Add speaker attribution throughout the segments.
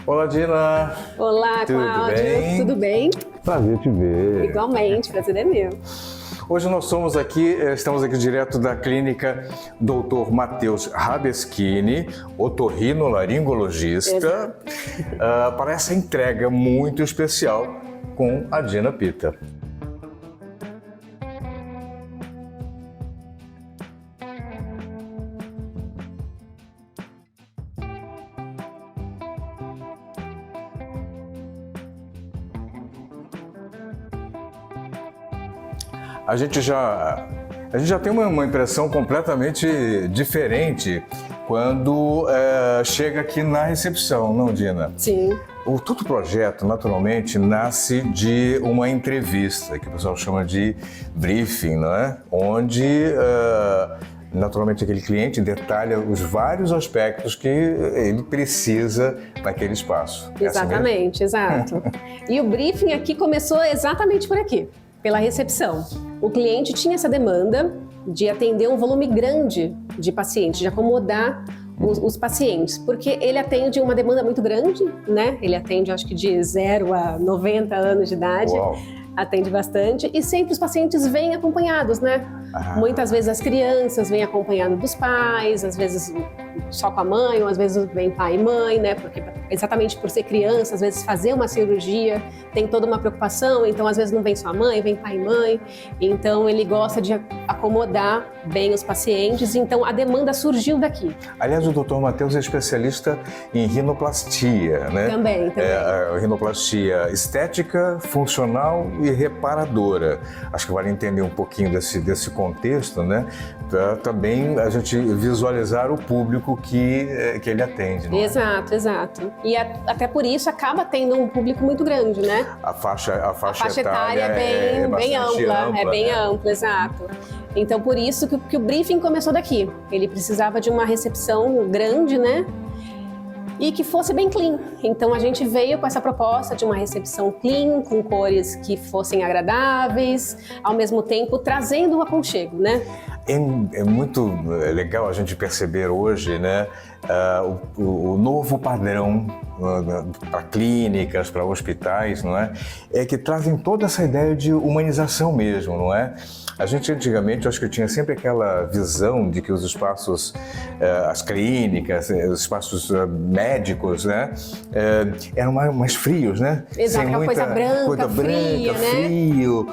Speaker 1: Olá, Dina!
Speaker 2: Olá,
Speaker 1: Tudo
Speaker 2: Cláudio.
Speaker 1: bem?
Speaker 2: Tudo bem?
Speaker 1: Prazer te ver.
Speaker 2: Igualmente, prazer é meu.
Speaker 1: Hoje nós estamos aqui direto da clínica Dr. Matheus Rabeschini, otorrinolaringologista, para essa entrega muito especial com a Dina Pita. A gente já tem uma impressão completamente diferente quando chega aqui na recepção, não, Dina?
Speaker 2: Sim.
Speaker 1: Todo o projeto, naturalmente, nasce de uma entrevista, que o pessoal chama de briefing, não é? Onde, naturalmente, aquele cliente detalha os vários aspectos que ele precisa naquele espaço.
Speaker 2: Exatamente, exato. E o briefing aqui começou exatamente por aqui, pela recepção. O cliente tinha essa demanda de atender um volume grande de pacientes, de acomodar os pacientes, porque ele atende uma demanda muito grande, né? Ele atende, acho que de 0 a 90 anos de idade.
Speaker 1: Uau.
Speaker 2: Atende bastante e sempre os pacientes vêm acompanhados, né? Muitas vezes as crianças vêm acompanhando dos pais, às vezes só com a mãe, ou às vezes vem pai e mãe, né? Porque exatamente por ser criança, às vezes fazer uma cirurgia tem toda uma preocupação, então às vezes não vem só a mãe, vem pai e mãe. Então ele gosta de acomodar bem os pacientes, então a demanda surgiu daqui.
Speaker 1: Aliás, o Dr. Matheus é especialista em rinoplastia, né?
Speaker 2: Também.
Speaker 1: Rinoplastia estética, funcional e reparadora. Acho que vale entender um pouquinho desse contexto, né? Para também a gente visualizar o público que ele atende, não é?
Speaker 2: Exato, exato. E até por isso acaba tendo um público muito grande, né?
Speaker 1: A faixa
Speaker 2: etária é bem ampla, é bem ampla, exato. Então por isso que o briefing começou daqui. Ele precisava de uma recepção grande, né? E que fosse bem clean. Então a gente veio com essa proposta de uma recepção clean, com cores que fossem agradáveis, ao mesmo tempo trazendo o aconchego, né?
Speaker 1: É muito legal a gente perceber hoje, né, o novo padrão para clínicas, para hospitais, não é? É que trazem toda essa ideia de humanização mesmo, não é? A gente antigamente, acho que tinha sempre aquela visão de que os espaços, as clínicas, os espaços médicos, né, eram mais frios, né?
Speaker 2: Exato, aquela coisa branca, fria, né?
Speaker 1: Frio,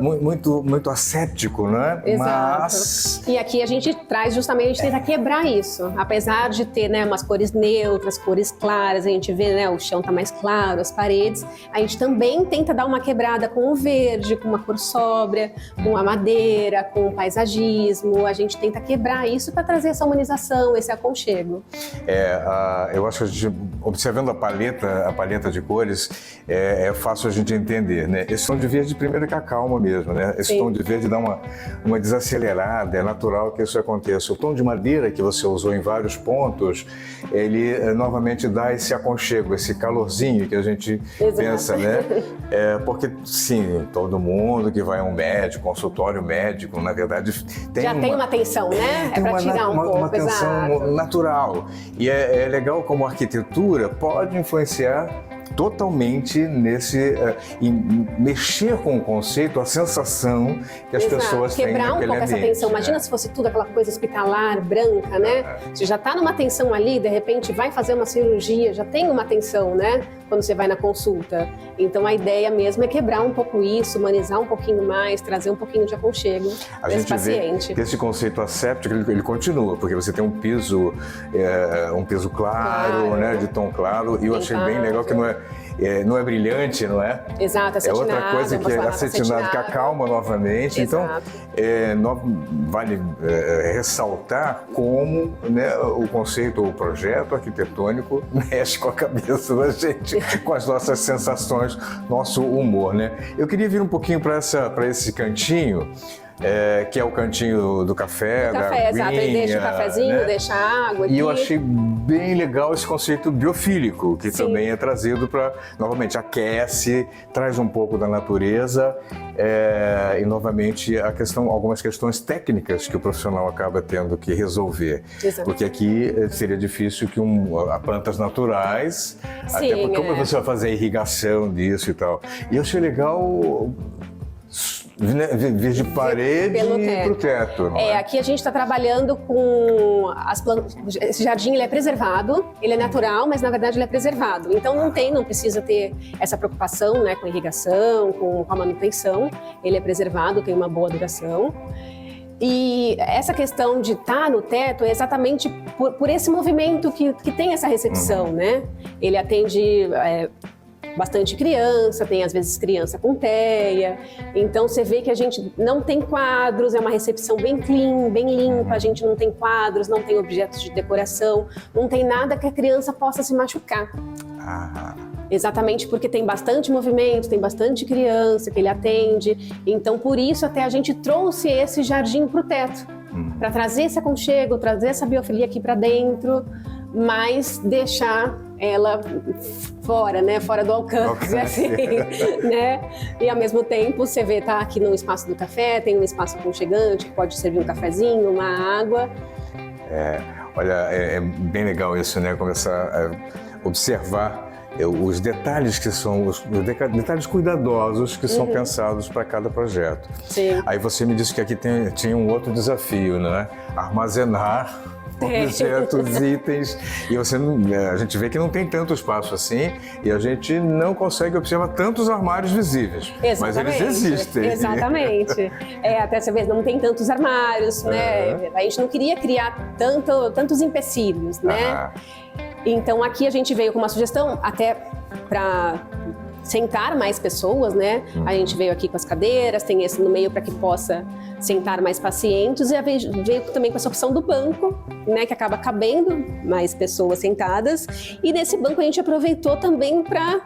Speaker 1: muito asséptico, né?
Speaker 2: Exato. E aqui a gente traz justamente, a gente tenta quebrar isso. Apesar de ter, né, umas cores neutras, cores claras, a gente vê, né, o chão tá mais claro, as paredes, a gente também tenta dar uma quebrada com o verde, com uma cor sóbria, com a madeira, com o paisagismo. A gente tenta quebrar isso para trazer essa humanização, esse aconchego.
Speaker 1: Eu acho que a gente, observando a paleta de cores, é fácil a gente entender, né? Esse tom de verde primeiro que acalma mesmo, né? Esse tom de verde dá uma desacelerada, é natural que isso aconteça. O tom de madeira que você usou em vários pontos, ele novamente dá esse aconchego, esse calorzinho que a gente pensa, né? Porque, sim, todo mundo que vai a um médico, consultório médico, na verdade, tem
Speaker 2: uma tensão, né? É para tirar
Speaker 1: uma tensão natural. E é legal como a arquitetura pode influenciar totalmente em mexer com o conceito, a sensação que as pessoas têm naquele ambiente.
Speaker 2: Quebrar um pouco essa tensão. Imagina se fosse tudo aquela coisa hospitalar, branca, né? Você já está numa tensão ali, de repente vai fazer uma cirurgia, já tem uma tensão, né? Quando você vai na consulta. Então a ideia mesmo é quebrar um pouco isso, humanizar um pouquinho mais, trazer um pouquinho de aconchego para esse paciente.
Speaker 1: Vê que esse conceito asséptico, ele continua, porque você tem um piso claro, né? De tom claro, e eu achei bem legal que não é brilhante, não é?
Speaker 2: Exato, acetinado.
Speaker 1: É outra coisa que é acetinado, que acalma novamente.
Speaker 2: Exato.
Speaker 1: Então, vale ressaltar como, né, o conceito ou o projeto arquitetônico mexe com a cabeça da gente, com as nossas sensações, nosso humor, né? Eu queria vir um pouquinho para esse cantinho, que é o cantinho do café,
Speaker 2: O café, exato. Ele deixa o cafezinho, né? Deixa a água aqui.
Speaker 1: E eu achei bem legal esse conceito biofílico, que também é trazido para, novamente, aquece, traz um pouco da natureza e, novamente, algumas questões técnicas que o profissional acaba tendo que resolver.
Speaker 2: Exato.
Speaker 1: Porque aqui seria difícil que plantas naturais,
Speaker 2: Sim,
Speaker 1: até porque como você vai fazer a irrigação disso e tal. E eu achei legal vir de parede para o teto. Não é?
Speaker 2: Aqui a gente está trabalhando com as plantas. Esse jardim ele é preservado, ele é natural, mas na verdade ele é preservado. Então não precisa ter essa preocupação, né, com irrigação, com a manutenção. Ele é preservado, tem uma boa duração. E essa questão de estar no teto é exatamente por esse movimento que tem essa recepção, né? Ele atende bastante criança, tem às vezes criança com TEA, então você vê que a gente não tem quadros, é uma recepção bem clean, bem limpa, a gente não tem quadros, não tem objetos de decoração, não tem nada que a criança possa se machucar. Exatamente porque tem bastante movimento, tem bastante criança que ele atende, então por isso até a gente trouxe esse jardim para o teto, para trazer esse aconchego, trazer essa biofilia aqui para dentro, mas deixar ela fora, né? Fora do alcance, assim, né? E ao mesmo tempo você vê, tá aqui no espaço do café, tem um espaço aconchegante que pode servir um cafezinho, uma água.
Speaker 1: Olha, é bem legal isso, né? Começar a observar os detalhes que são, os detalhes cuidadosos que são pensados para cada projeto.
Speaker 2: Sim.
Speaker 1: Aí você me disse que aqui tinha um outro desafio, né? Armazenar objetos, itens, e a gente vê que não tem tanto espaço assim, e a gente não consegue observar tantos armários visíveis, mas eles existem.
Speaker 2: Exatamente. Até você vê, não tem tantos armários, né? A gente não queria criar tantos empecilhos, né? Então aqui a gente veio com uma sugestão até para sentar mais pessoas, né? A gente veio aqui com as cadeiras, tem esse no meio para que possa sentar mais pacientes, e veio também com essa opção do banco, né? Que acaba cabendo mais pessoas sentadas. E nesse banco a gente aproveitou também para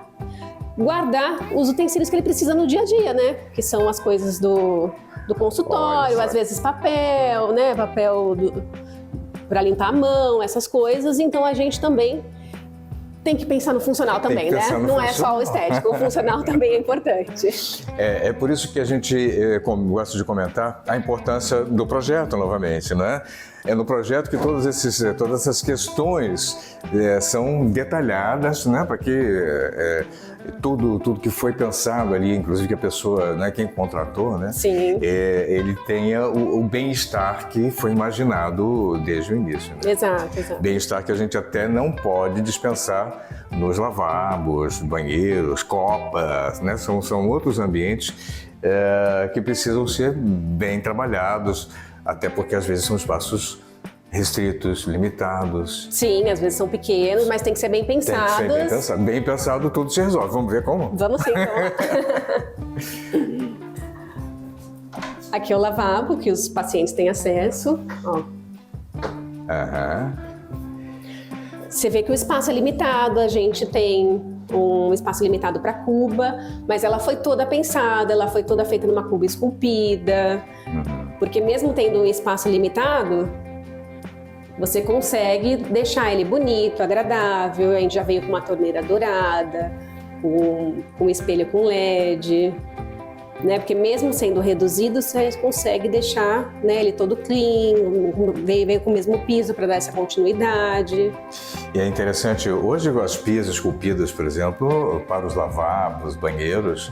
Speaker 2: guardar os utensílios que ele precisa no dia a dia, né? Que são as coisas do consultório, às vezes papel, né? Papel para limpar a mão, essas coisas. Então a gente também tem que pensar no funcional também, né? Não é só o estético, o funcional também é importante.
Speaker 1: É por isso que a gente gosta de comentar a importância do projeto, novamente, né? É no projeto que todas essas questões são detalhadas, né? Para que tudo que foi pensado ali, inclusive que a pessoa, né, quem contratou, né?
Speaker 2: Sim.
Speaker 1: Ele tenha o bem-estar que foi imaginado desde o início. Né?
Speaker 2: Exato.
Speaker 1: Bem-estar que a gente até não pode dispensar nos lavabos, banheiros, copas, né? São outros ambientes que precisam ser bem trabalhados, até porque às vezes são espaços restritos, limitados.
Speaker 2: Sim, às vezes são pequenos, mas tem que ser bem pensados.
Speaker 1: Tem que ser bem pensado. Bem pensado, tudo se resolve. Vamos ver como?
Speaker 2: Vamos sim, então. Aqui é o lavabo, que os pacientes têm acesso. Ó. Você vê que o espaço é limitado, a gente tem um espaço limitado para cuba, mas ela foi toda pensada, ela foi toda feita numa cuba esculpida, porque mesmo tendo um espaço limitado, você consegue deixar ele bonito, agradável. A gente já veio com uma torneira dourada, com um espelho com LED, né? Porque mesmo sendo reduzido, você consegue deixar, né, ele todo clean, veio com o mesmo piso para dar essa continuidade.
Speaker 1: E é interessante, hoje as pias esculpidas, por exemplo, para os lavabos, banheiros,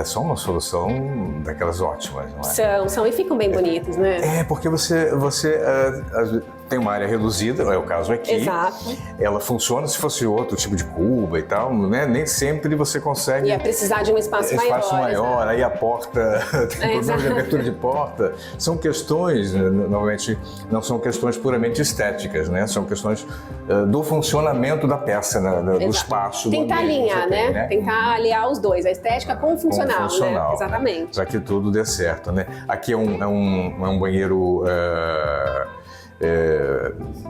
Speaker 1: são uma solução daquelas ótimas, não é?
Speaker 2: São e ficam bem bonitos, né?
Speaker 1: Porque você tem uma área reduzida, é o caso aqui.
Speaker 2: Exato.
Speaker 1: Ela funciona se fosse outro tipo de cuba e tal, né? Nem sempre você consegue...
Speaker 2: Ia precisar de um espaço maior.
Speaker 1: Aí a porta, tem problema de abertura de porta. São questões, normalmente, não são questões puramente estéticas, né? São questões do funcionamento da peça, do espaço.
Speaker 2: Tentar alinhar, né? Tentar aliar os dois, a estética com o funcional, né? Exatamente.
Speaker 1: Para que tudo dê certo, né? Aqui é um banheiro...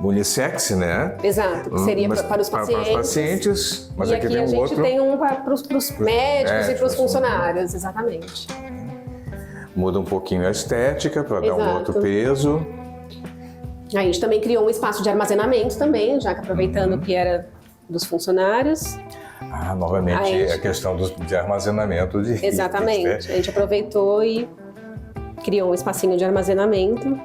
Speaker 1: unissex, né?
Speaker 2: Exato, que seria para os pacientes.
Speaker 1: Para os pacientes, mas
Speaker 2: e
Speaker 1: aqui
Speaker 2: a
Speaker 1: tem
Speaker 2: gente
Speaker 1: outro.
Speaker 2: tem um para os médicos e para os funcionários, exatamente.
Speaker 1: muda um pouquinho a estética para dar um
Speaker 2: Exato.
Speaker 1: outro peso.
Speaker 2: A gente também criou um espaço de armazenamento também, já que aproveitando que era dos funcionários.
Speaker 1: Novamente a questão de armazenamento de itens,
Speaker 2: Exatamente.
Speaker 1: né?
Speaker 2: A gente aproveitou e criou um espacinho de armazenamento.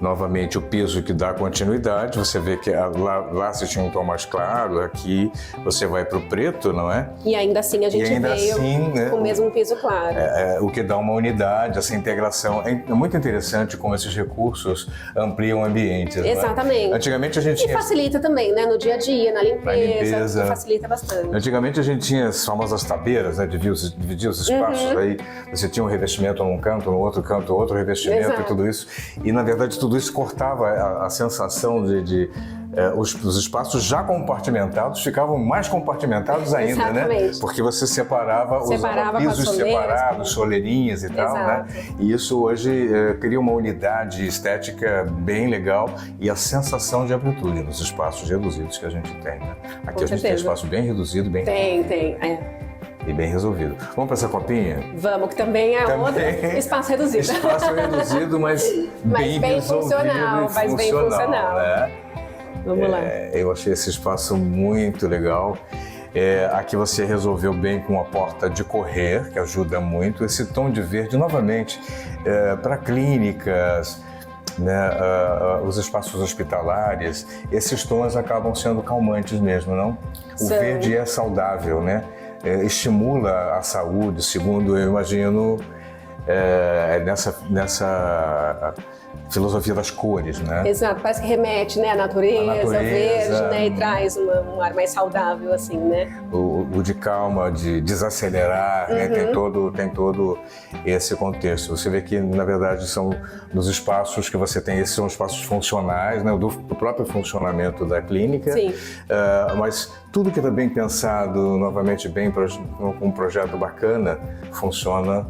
Speaker 1: Novamente o piso que dá continuidade, você vê que lá você tinha um tom mais claro, aqui você vai para o preto, não é?
Speaker 2: E ainda assim a gente veio
Speaker 1: assim, né,
Speaker 2: com o mesmo piso claro.
Speaker 1: O que dá uma unidade, essa integração. É muito interessante como esses recursos ampliam ambientes.
Speaker 2: Exatamente.
Speaker 1: Não é? Antigamente a gente
Speaker 2: E
Speaker 1: tinha...
Speaker 2: facilita também, né? No dia a dia, na limpeza.
Speaker 1: limpeza.
Speaker 2: Facilita bastante.
Speaker 1: Antigamente a gente tinha as famosas tabeiras, né? Dividia os espaços, aí você tinha um revestimento num canto, no outro canto outro revestimento.
Speaker 2: Exato.
Speaker 1: E tudo isso. E na verdade tudo isso cortava a sensação os espaços já compartimentados ficavam mais compartimentados ainda,
Speaker 2: Exatamente.
Speaker 1: né? Porque você separava
Speaker 2: com as
Speaker 1: pisos
Speaker 2: soleiras,
Speaker 1: separados, soleirinhas e tal, né? E isso hoje cria uma unidade estética bem legal e a sensação de amplitude nos espaços reduzidos que a gente tem, né? Aqui a gente tem espaço bem reduzido, bem e bem resolvido. Vamos para essa copinha?
Speaker 2: Vamos, que também é outro espaço reduzido.
Speaker 1: Espaço reduzido, mas bem resolvido
Speaker 2: funcional,
Speaker 1: mas bem funcional, né?
Speaker 2: Vamos lá.
Speaker 1: Eu achei esse espaço muito legal. Aqui você resolveu bem com a porta de correr, que ajuda muito. Esse tom de verde, novamente, para clínicas, né, os espaços hospitalares, esses tons acabam sendo calmantes mesmo, não? O verde é saudável, né? Estimula a saúde, segundo eu imagino, nessa filosofia das cores, né?
Speaker 2: Exato, parece que remete, né, à natureza, ao verde, né, e traz um ar mais saudável, assim, né?
Speaker 1: O de calma, de desacelerar, né? Tem todo esse contexto. Você vê que, na verdade, são nos espaços que você tem, esses são espaços funcionais, né? Do próprio funcionamento da clínica.
Speaker 2: Sim.
Speaker 1: Mas tudo que está bem pensado, novamente bem com um projeto bacana, funciona,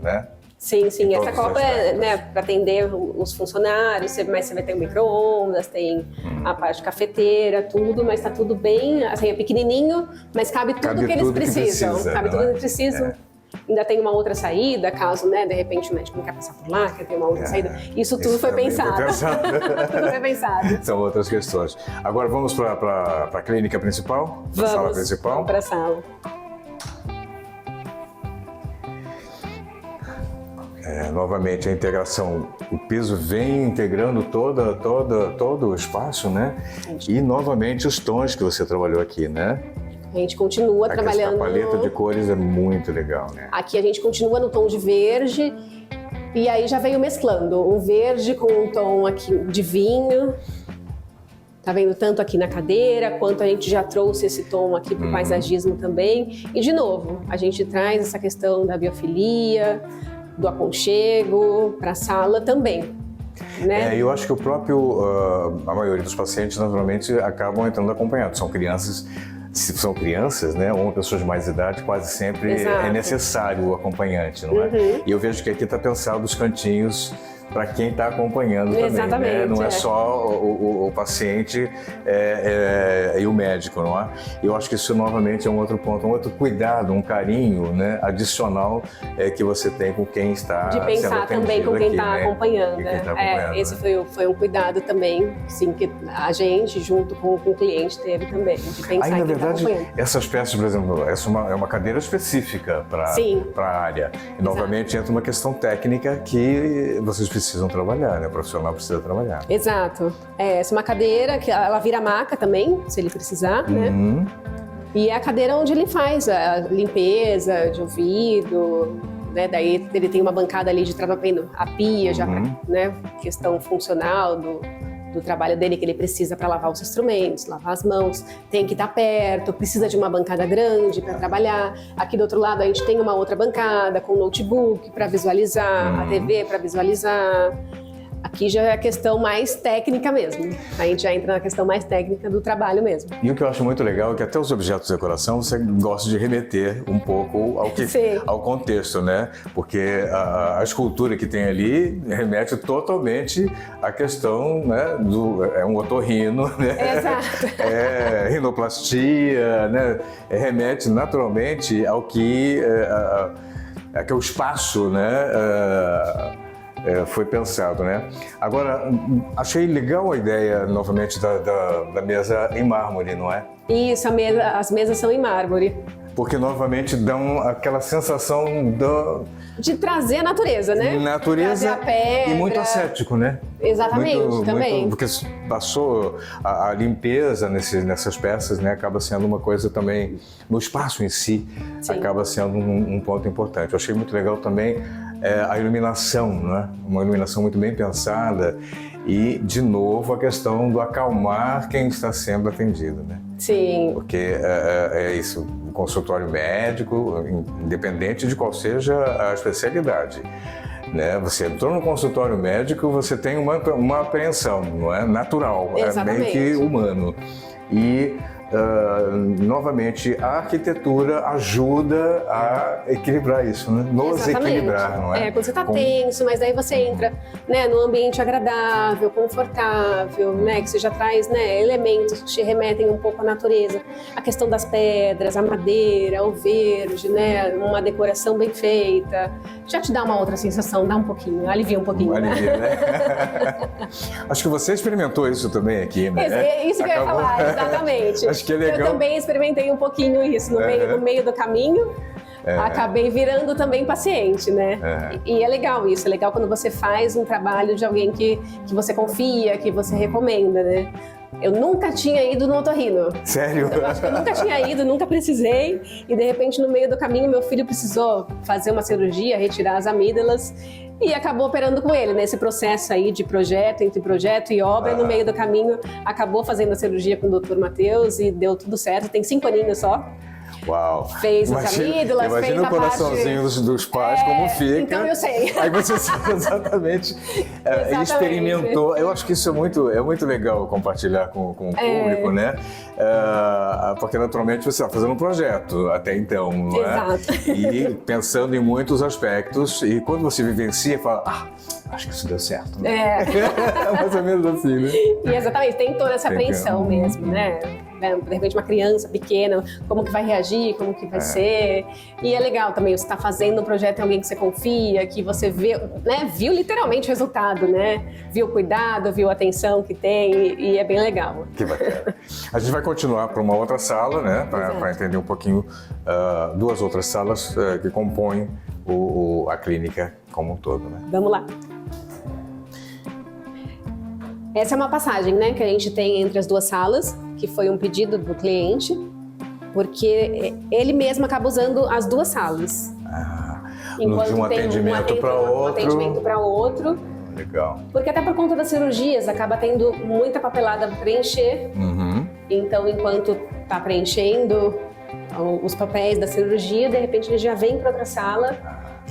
Speaker 1: né?
Speaker 2: Sim. Essa copa é, né, para atender os funcionários, mas você vai ter o micro-ondas, tem a parte cafeteira, tudo, mas tá tudo bem, assim, é pequenininho, mas cabe tudo que eles precisam. Cabe tudo que eles precisam. Ainda tem uma outra saída, caso, né, de repente o médico não quer passar por lá, quer ter uma outra saída. Isso tudo foi pensado. Tudo foi pensado.
Speaker 1: São outras questões. Agora vamos para a clínica principal? Para a sala principal?
Speaker 2: Vamos para a sala.
Speaker 1: Novamente a integração, o piso vem integrando todo o espaço, né? E novamente os tons que você trabalhou aqui, né?
Speaker 2: A gente continua trabalhando.
Speaker 1: A paleta de cores é muito legal, né?
Speaker 2: Aqui a gente continua no tom de verde e aí já veio mesclando o verde com um tom aqui de vinho. Tá vendo tanto aqui na cadeira, quanto a gente já trouxe esse tom aqui para o paisagismo também. E de novo, a gente traz essa questão da biofilia, do aconchego para a sala também, né?
Speaker 1: Eu acho que a maioria dos pacientes naturalmente acabam entrando acompanhados. São crianças, se são crianças, né, ou pessoas de mais idade, quase sempre é necessário o acompanhante, não é? E eu vejo que aqui está pensado os cantinhos para quem está acompanhando também, né? Não é só o paciente e o médico, não é? Eu acho que isso novamente é um outro ponto, um outro cuidado, um carinho, né, adicional que você tem com quem está
Speaker 2: de pensar também com quem está acompanhando. Esse foi um cuidado também, sim, que a gente junto com o cliente teve também, de pensar
Speaker 1: na
Speaker 2: em
Speaker 1: verdade, essas peças, por exemplo, essa é uma cadeira específica para a área. E novamente entra uma questão técnica que vocês precisam trabalhar, né? O profissional precisa trabalhar.
Speaker 2: Exato. Essa é uma cadeira que ela vira maca também, se ele precisar, né? E é a cadeira onde ele faz a limpeza de ouvido, né? Daí ele tem uma bancada ali de tratamento, a pia já, né? Questão funcional do trabalho dele que ele precisa para lavar os instrumentos, lavar as mãos, tem que estar perto, precisa de uma bancada grande para trabalhar. Aqui do outro lado a gente tem uma outra bancada com notebook para visualizar, a TV para visualizar. Aqui já é a questão mais técnica mesmo. A gente já entra na questão mais técnica do trabalho mesmo.
Speaker 1: E o que eu acho muito legal é que até os objetos de decoração você gosta de remeter um pouco ao contexto, né? Porque a escultura que tem ali remete totalmente à questão, né, é um otorrino, né?
Speaker 2: Exato.
Speaker 1: Rinoplastia, né? Remete naturalmente ao que que o espaço, né, foi pensado, né? Agora, achei legal a ideia, novamente, da mesa em mármore, não é?
Speaker 2: Isso, as mesas são em mármore.
Speaker 1: Porque, novamente, dão aquela sensação
Speaker 2: de trazer a natureza, né?
Speaker 1: Natureza
Speaker 2: trazer a pedra.
Speaker 1: E muito ascético, né?
Speaker 2: Exatamente, também.
Speaker 1: Porque passou a limpeza nessas peças, né? Acaba sendo uma coisa também, no espaço em si, sim, acaba sendo um ponto importante. Eu achei muito legal também a iluminação, né? Uma iluminação muito bem pensada e, de novo, a questão do acalmar quem está sendo atendido, né?
Speaker 2: Sim.
Speaker 1: Porque é isso, o consultório médico, independente de qual seja a especialidade, né? Você entrou no consultório médico, você tem uma apreensão, não é? Natural,
Speaker 2: exatamente,
Speaker 1: é meio que humano. E, novamente, a arquitetura ajuda a equilibrar isso, né? Nos equilibrar, não é?
Speaker 2: Quando você está tenso, mas daí você entra, né, num ambiente agradável, confortável, né, que você já traz, né, elementos que te remetem um pouco à natureza. A questão das pedras, a madeira, o verde, né, uma decoração bem feita, já te dá uma outra sensação, dá um pouquinho, alivia um pouquinho.
Speaker 1: Alivia, né? Acho que você experimentou isso também aqui, né?
Speaker 2: Isso que eu ia falar, exatamente.
Speaker 1: Acho que é legal.
Speaker 2: Eu também experimentei um pouquinho isso no meio do caminho. Acabei virando também paciente, né? E é legal isso, é legal quando você faz um trabalho de alguém que você confia, que você recomenda, né? Eu nunca tinha ido no otorrino.
Speaker 1: Sério?
Speaker 2: Eu acho que eu nunca tinha ido, nunca precisei. E de repente, no meio do caminho, meu filho precisou fazer uma cirurgia, retirar as amígdalas. E acabou operando com ele, nesse processo aí de projeto, entre projeto e obra. No meio do caminho, acabou fazendo a cirurgia com o Dr. Matheus e deu tudo certo. Tem 5 aninhos só.
Speaker 1: Uau!
Speaker 2: Fez as amígdalas, fez a
Speaker 1: Imagina o coraçãozinho dos pais, como fica.
Speaker 2: Então eu sei.
Speaker 1: Aí você sabe exatamente, experimentou. Eu acho que isso é muito legal compartilhar com o público, né? Porque naturalmente você está fazendo um projeto até então, não é?
Speaker 2: Exato.
Speaker 1: E pensando em muitos aspectos, e quando você vivencia, fala, acho que isso deu certo.
Speaker 2: Né?
Speaker 1: Mais ou menos assim, né?
Speaker 2: E exatamente, tem toda essa apreensão mesmo, né? De repente uma criança pequena, como que vai reagir, como que vai ser. E é legal também, você está fazendo um projeto em alguém que você confia, que você vê, né, viu literalmente o resultado, né? Viu o cuidado, viu a atenção que tem e é bem legal.
Speaker 1: Que bacana. A gente vai continuar para uma outra sala, né? Para entender um pouquinho, 2 outras salas que compõem a clínica como um todo, né?
Speaker 2: Vamos lá. Essa é uma passagem, né, que a gente tem entre as 2 salas, que foi um pedido do cliente, porque ele mesmo acaba usando as 2 salas.
Speaker 1: De um atendimento para outro.
Speaker 2: Um atendimento para outro.
Speaker 1: Legal.
Speaker 2: Porque até por conta das cirurgias, acaba tendo muita papelada para preencher. Então, enquanto está preenchendo os papéis da cirurgia, de repente ele já vem para outra sala.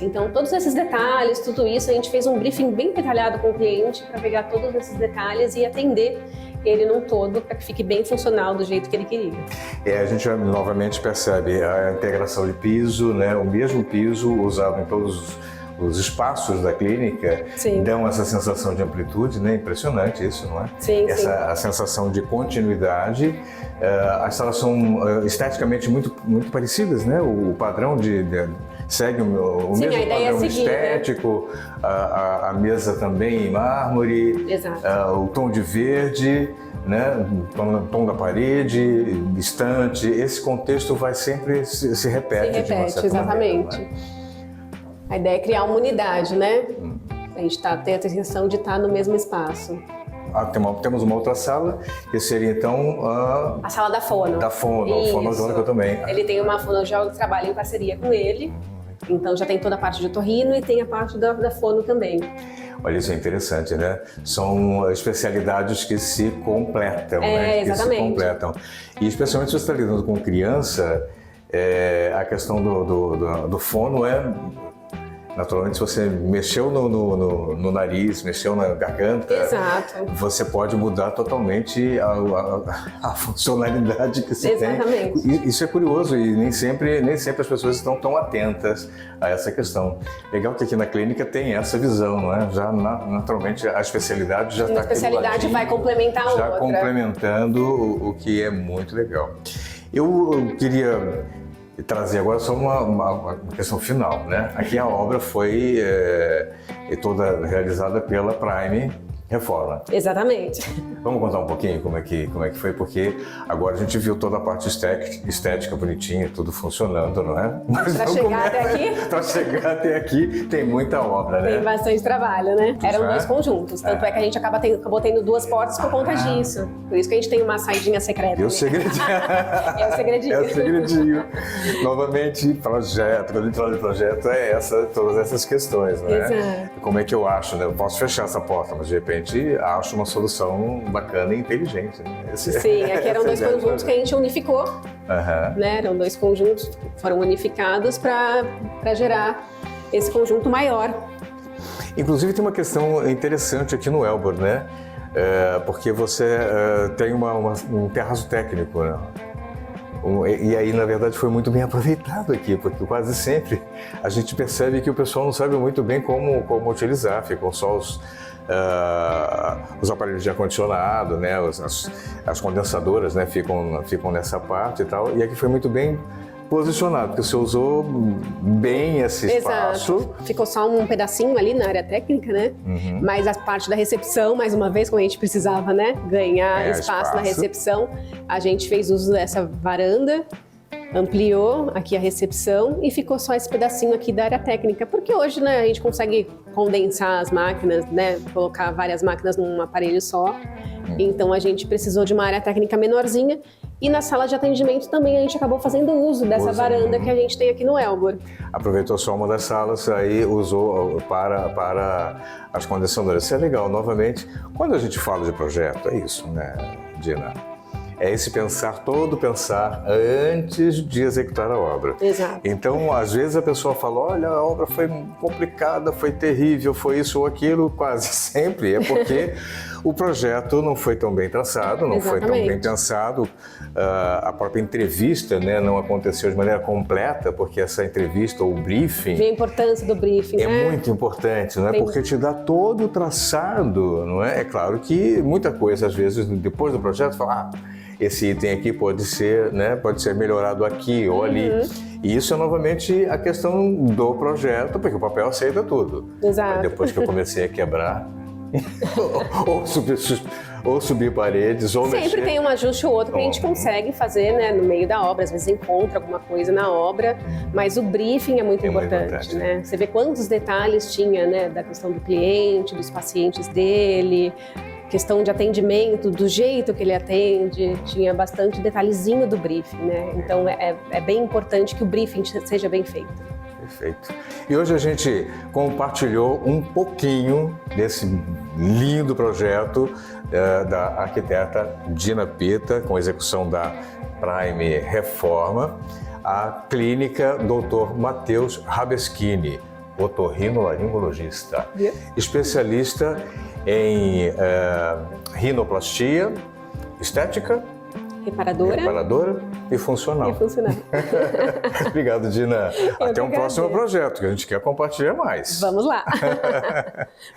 Speaker 2: Então, todos esses detalhes, tudo isso, a gente fez um briefing bem detalhado com o cliente para pegar todos esses detalhes e atender ele num todo para que fique bem funcional do jeito que ele queria.
Speaker 1: A gente novamente percebe a integração de piso, né? O mesmo piso usado em todos os espaços da clínica, sim, dão essa sensação de amplitude, né? Impressionante isso, não é?
Speaker 2: Sim,
Speaker 1: a sensação de continuidade. As salas são esteticamente muito parecidas, né? O padrão segue o
Speaker 2: sim,
Speaker 1: mesmo padrão estético, né? A mesa também em mármore, o tom de verde, né? O tom da parede, estante, esse contexto vai sempre se repete de uma certa
Speaker 2: exatamente.
Speaker 1: maneira, né?
Speaker 2: A ideia é criar uma unidade, né? A gente tem a intenção de estar no mesmo espaço.
Speaker 1: Temos uma outra sala, que seria então
Speaker 2: a sala da fono.
Speaker 1: Da fono, o fonoaudiólogo também.
Speaker 2: Ele tem uma fonoaudióloga que trabalha em parceria com ele, então já tem toda a parte de otorrino e tem a parte da fono também.
Speaker 1: Olha, isso é interessante, né? São especialidades que se completam, né?
Speaker 2: Exatamente.
Speaker 1: Que se completam. E especialmente se você está lidando com criança, a questão do fono naturalmente, se você mexeu no nariz, mexeu na garganta,
Speaker 2: exato,
Speaker 1: você pode mudar totalmente a funcionalidade que se
Speaker 2: exatamente.
Speaker 1: tem. Isso é curioso e nem sempre as pessoas estão tão atentas a essa questão. Legal que aqui na clínica tem essa visão, não é? Já naturalmente a especialidade já está aqui do ladinho,
Speaker 2: a especialidade vai complementar a outra.
Speaker 1: Já complementando, o que é muito legal. Eu queria e trazer agora só uma questão final, né? Aqui a obra foi toda realizada pela Prime Reforma.
Speaker 2: Exatamente.
Speaker 1: Vamos contar um pouquinho como é que foi, porque agora a gente viu toda a parte estética bonitinha, tudo funcionando, não é?
Speaker 2: Para chegar até aqui?
Speaker 1: Para chegar até aqui tem muita obra, né?
Speaker 2: Tem bastante trabalho, né? Eram 2 conjuntos, tanto é que a gente acabou tendo 2 portas por conta disso. Por isso que a gente tem uma saidinha secreta.
Speaker 1: E o segredinho.
Speaker 2: É o segredinho.
Speaker 1: É o segredinho. Novamente, projeto, quando a gente fala de projeto, todas essas questões, né?
Speaker 2: Exato.
Speaker 1: Como é que eu acho, né? Eu posso fechar essa porta, mas de repente acho uma solução bacana e inteligente. Né?
Speaker 2: Sim, aqui eram 2 conjuntos que a gente unificou, né? Eram 2 conjuntos que foram unificados para gerar esse conjunto maior.
Speaker 1: Inclusive tem uma questão interessante aqui no Elbor, né? Porque você tem um terraço técnico, né? E aí, na verdade, foi muito bem aproveitado aqui, porque quase sempre a gente percebe que o pessoal não sabe muito bem como utilizar, ficam só os aparelhos de ar-condicionado, né? As condensadoras, né? ficam nessa parte e tal, e aqui foi muito bem posicionado, porque você usou bem esse espaço.
Speaker 2: Exato. Ficou só um pedacinho ali na área técnica, né? Mas a parte da recepção, mais uma vez, como a gente precisava, né, ganhar espaço na recepção, a gente fez uso dessa varanda, ampliou aqui a recepção e ficou só esse pedacinho aqui da área técnica, porque hoje, né, a gente consegue condensar as máquinas, né, colocar várias máquinas num aparelho só. Então a gente precisou de uma área técnica menorzinha. E na sala de atendimento também a gente acabou fazendo uso dessa varanda que a gente tem aqui no Elbor.
Speaker 1: Aproveitou só uma das salas, aí usou para as condensadoras. Isso é legal. Novamente, quando a gente fala de projeto, é isso, né, Dina? É esse pensar antes de executar a obra.
Speaker 2: Exato.
Speaker 1: Então, às vezes a pessoa fala, olha, a obra foi complicada, foi terrível, foi isso ou aquilo, quase sempre é porque o projeto não foi tão bem traçado, não foi tão bem pensado, a própria entrevista, né, não aconteceu de maneira completa, porque essa entrevista ou briefing...
Speaker 2: Vê a importância do briefing,
Speaker 1: é
Speaker 2: né?
Speaker 1: muito importante, não é? Porque te dá todo o traçado, não é? É claro que muita coisa, às vezes, depois do projeto, fala, esse item aqui pode ser, né, pode ser melhorado aqui ou ali. E isso é novamente a questão do projeto, porque o papel aceita tudo.
Speaker 2: Exato.
Speaker 1: Depois que eu comecei a quebrar, ou subir paredes, ou
Speaker 2: sempre
Speaker 1: mexer.
Speaker 2: tem um ajuste ou outro que a gente consegue fazer, né, no meio da obra. Às vezes encontra alguma coisa na obra, mas o briefing é muito importante, né? Você vê quantos detalhes tinha, né, da questão do cliente, dos pacientes dele, questão de atendimento, do jeito que ele atende, tinha bastante detalhezinho do briefing, né? Então é bem importante que o briefing seja bem feito.
Speaker 1: Perfeito. E hoje a gente compartilhou um pouquinho desse lindo projeto da arquiteta Dina Pita, com execução da Prime Reforma, a clínica Dr. Matheus Rabeschini, otorrinolaringologista, especialista em rinoplastia, estética, reparadora e funcional. Obrigado, Dina. Até um próximo projeto, que a gente quer compartilhar mais.
Speaker 2: Vamos lá.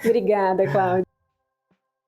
Speaker 2: Obrigada, Cláudia.